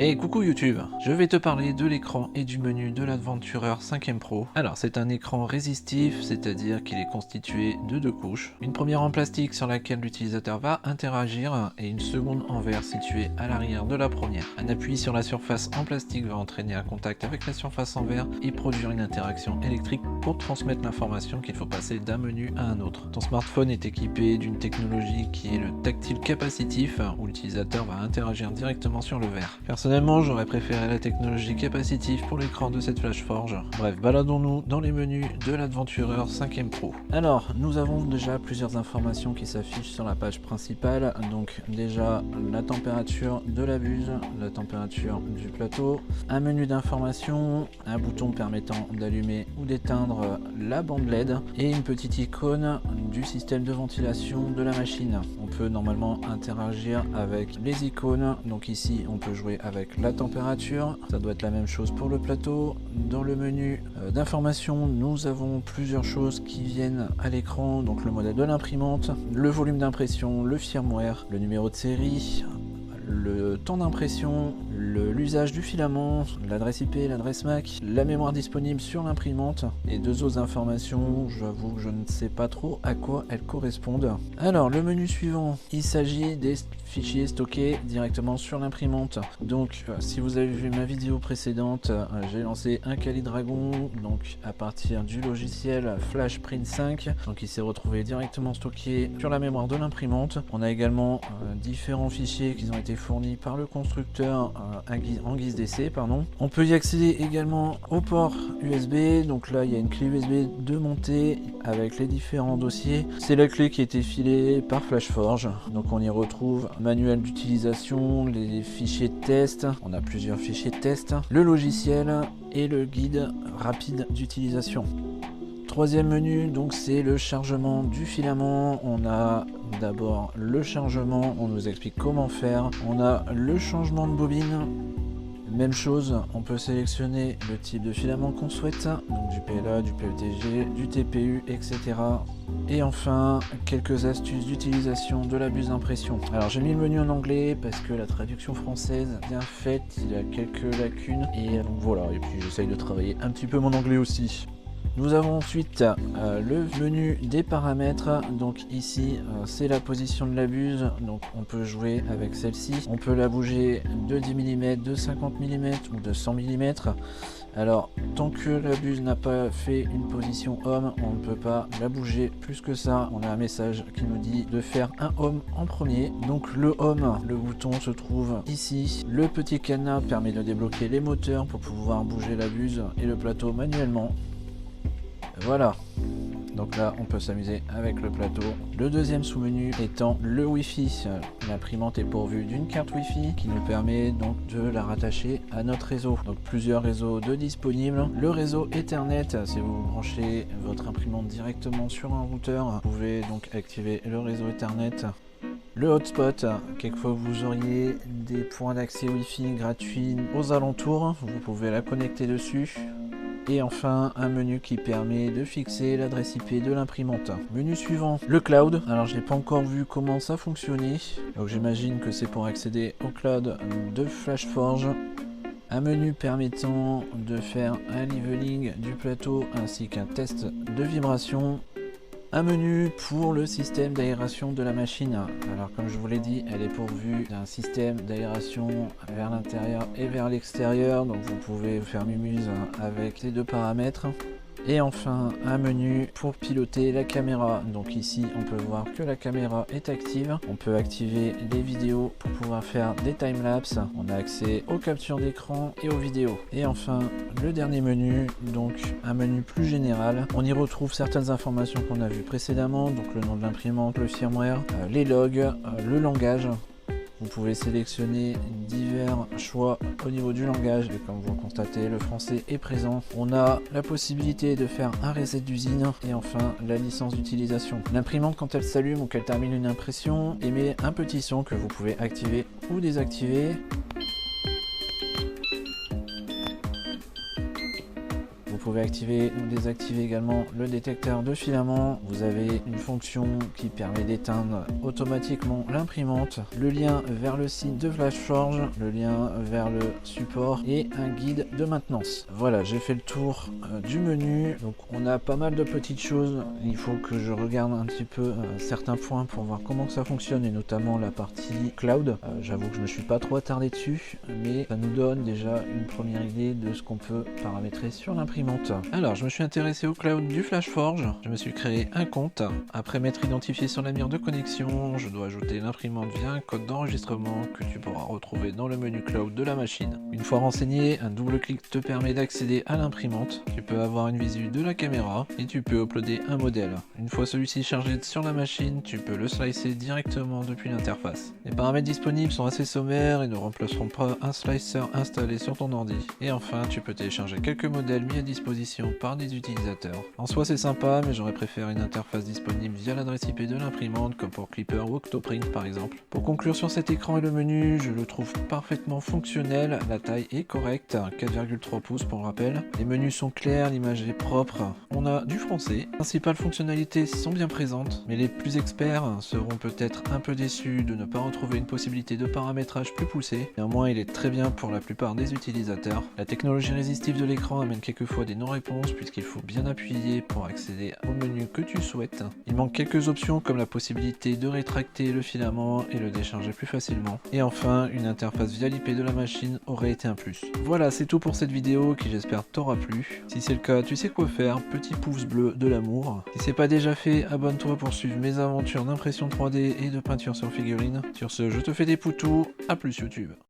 Hey coucou YouTube, je vais te parler de l'écran et du menu de l'Adventurer 5e Pro. Alors c'est un écran résistif, c'est-à-dire qu'il est constitué de deux couches. Une première en plastique sur laquelle l'utilisateur va interagir et une seconde en verre située à l'arrière de la première. Un appui sur la surface en plastique va entraîner un contact avec la surface en verre et produire une interaction électrique pour transmettre l'information qu'il faut passer d'un menu à un autre. Ton smartphone est équipé d'une technologie qui est le tactile capacitif où l'utilisateur va interagir directement sur le verre. Personnellement, j'aurais préféré la technologie capacitive pour l'écran de cette FlashForge. Bref, baladons-nous dans les menus de l'Adventurer 5e Pro. Alors, nous avons déjà plusieurs informations qui s'affichent sur la page principale. Donc déjà, la température de la buse, la température du plateau, un menu d'information, un bouton permettant d'allumer ou d'éteindre la bande LED et une petite icône du système de ventilation de la machine. On peut normalement interagir avec les icônes. Donc ici, on peut jouer avec la température, ça doit être la même chose pour le plateau. Dans le menu d'information, nous avons plusieurs choses qui viennent à l'écran, donc le modèle de l'imprimante, le volume d'impression, le firmware, le numéro de série, le temps d'impression, l'usage du filament, l'adresse IP, l'adresse MAC, la mémoire disponible sur l'imprimante et deux autres informations, j'avoue que je ne sais pas trop à quoi elles correspondent. Alors le menu suivant, il s'agit des fichiers stockés directement sur l'imprimante. Donc si vous avez vu ma vidéo précédente, j'ai lancé un Kali Dragon donc à partir du logiciel Flash Print 5, donc il s'est retrouvé directement stocké sur la mémoire de l'imprimante. On a également différents fichiers qui ont été fournis par le constructeur en guise d'essai. On peut y accéder également au port USB, donc là il y a une clé USB de montée avec les différents dossiers. C'est la clé qui a été filée par FlashForge, donc on y retrouve manuel d'utilisation, les fichiers de test, on a plusieurs fichiers de test, le logiciel et le guide rapide d'utilisation. Troisième menu, donc c'est le chargement du filament. On a d'abord le chargement, on nous explique comment faire. On a le changement de bobine. Même chose, on peut sélectionner le type de filament qu'on souhaite, donc du PLA, du PETG, du TPU, etc. Et enfin, quelques astuces d'utilisation de la buse d'impression. Alors j'ai mis le menu en anglais parce que la traduction française bien faite, il y a quelques lacunes. Et donc voilà, et puis j'essaye de travailler un petit peu mon anglais aussi. Nous avons ensuite le menu des paramètres. Donc ici c'est la position de la buse, donc on peut jouer avec celle-ci. On peut la bouger de 10 mm, de 50 mm ou de 100 mm. Alors tant que la buse n'a pas fait une position home, on ne peut pas la bouger plus que ça. On a un message qui nous dit de faire un home en premier. Donc le home, le bouton se trouve ici. Le petit cadenas permet de débloquer les moteurs pour pouvoir bouger la buse et le plateau manuellement. Voilà, donc là on peut s'amuser avec le plateau. Le deuxième sous-menu étant le Wi-Fi. L'imprimante est pourvue d'une carte Wi-Fi qui nous permet donc de la rattacher à notre réseau. Donc plusieurs réseaux de disponibles. Le réseau Ethernet, si vous branchez votre imprimante directement sur un routeur, vous pouvez donc activer le réseau Ethernet. Le hotspot, quelquefois vous auriez des points d'accès Wi-Fi gratuits aux alentours, vous pouvez la connecter dessus. Et enfin un menu qui permet de fixer l'adresse IP de l'imprimante. Menu suivant, le cloud. Alors je n'ai pas encore vu comment ça fonctionnait, donc j'imagine que c'est pour accéder au cloud de FlashForge. Un menu permettant de faire un leveling du plateau ainsi qu'un test de vibration. Un menu pour le système d'aération de la machine. Alors comme je vous l'ai dit, elle est pourvue d'un système d'aération vers l'intérieur et vers l'extérieur, donc vous pouvez faire mumuse avec les deux paramètres. Et enfin un menu pour piloter la caméra. Donc ici on peut voir que la caméra est active. On peut activer les vidéos pour pouvoir faire des timelapses. On a accès aux captures d'écran et aux vidéos. Et enfin le dernier menu, donc un menu plus général. On y retrouve certaines informations qu'on a vues précédemment, donc le nom de l'imprimante, le firmware, les logs, le langage. Vous pouvez sélectionner divers choix au niveau du langage et comme vous le constatez, le français est présent. On a la possibilité de faire un reset d'usine et enfin la licence d'utilisation. L'imprimante, quand elle s'allume ou qu'elle termine une impression, émet un petit son que vous pouvez activer ou désactiver. Vous pouvez activer ou désactiver également le détecteur de filament. Vous avez une fonction qui permet d'éteindre automatiquement l'imprimante, le lien vers le site de Flashforge, le lien vers le support et un guide de maintenance. Voilà, j'ai fait le tour du menu. Donc on a pas mal de petites choses. Il faut que je regarde un petit peu certains points pour voir comment ça fonctionne et notamment la partie cloud. J'avoue que je me suis pas trop attardé dessus, mais ça nous donne déjà une première idée de ce qu'on peut paramétrer sur l'imprimante. Alors je me suis intéressé au cloud du Flashforge. Je me suis créé un compte. Après m'être identifié sur la mire de connexion, je dois ajouter l'imprimante via un code d'enregistrement que tu pourras retrouver dans le menu cloud de la machine. Une fois renseigné, un double clic te permet d'accéder à l'imprimante. Tu peux avoir une visu de la caméra et tu peux uploader un modèle. Une fois celui-ci chargé sur la machine, tu peux le slicer directement depuis l'interface. Les paramètres disponibles sont assez sommaires et ne remplaceront pas un slicer installé sur ton ordi. Et enfin, tu peux télécharger quelques modèles mis à disposition par des utilisateurs. En soi c'est sympa, mais j'aurais préféré une interface disponible via l'adresse IP de l'imprimante comme pour Clipper ou Octoprint par exemple. Pour conclure sur cet écran et le menu, je le trouve parfaitement fonctionnel, la taille est correcte, 4,3 pouces pour rappel. Les menus sont clairs, l'image est propre, on a du français. Les principales fonctionnalités sont bien présentes, mais les plus experts seront peut-être un peu déçus de ne pas retrouver une possibilité de paramétrage plus poussée. Néanmoins, il est très bien pour la plupart des utilisateurs. La technologie résistive de l'écran amène quelquefois des non-réponses puisqu'il faut bien appuyer pour accéder au menu que tu souhaites. Il manque quelques options comme la possibilité de rétracter le filament et le décharger plus facilement. Et enfin, une interface via l'IP de la machine aurait été un plus. Voilà, c'est tout pour cette vidéo qui j'espère t'aura plu. Si c'est le cas, tu sais quoi faire, petit pouce bleu de l'amour. Si c'est pas déjà fait, abonne-toi pour suivre mes aventures d'impression 3D et de peinture sur figurines. Sur ce, je te fais des poutous, à plus YouTube.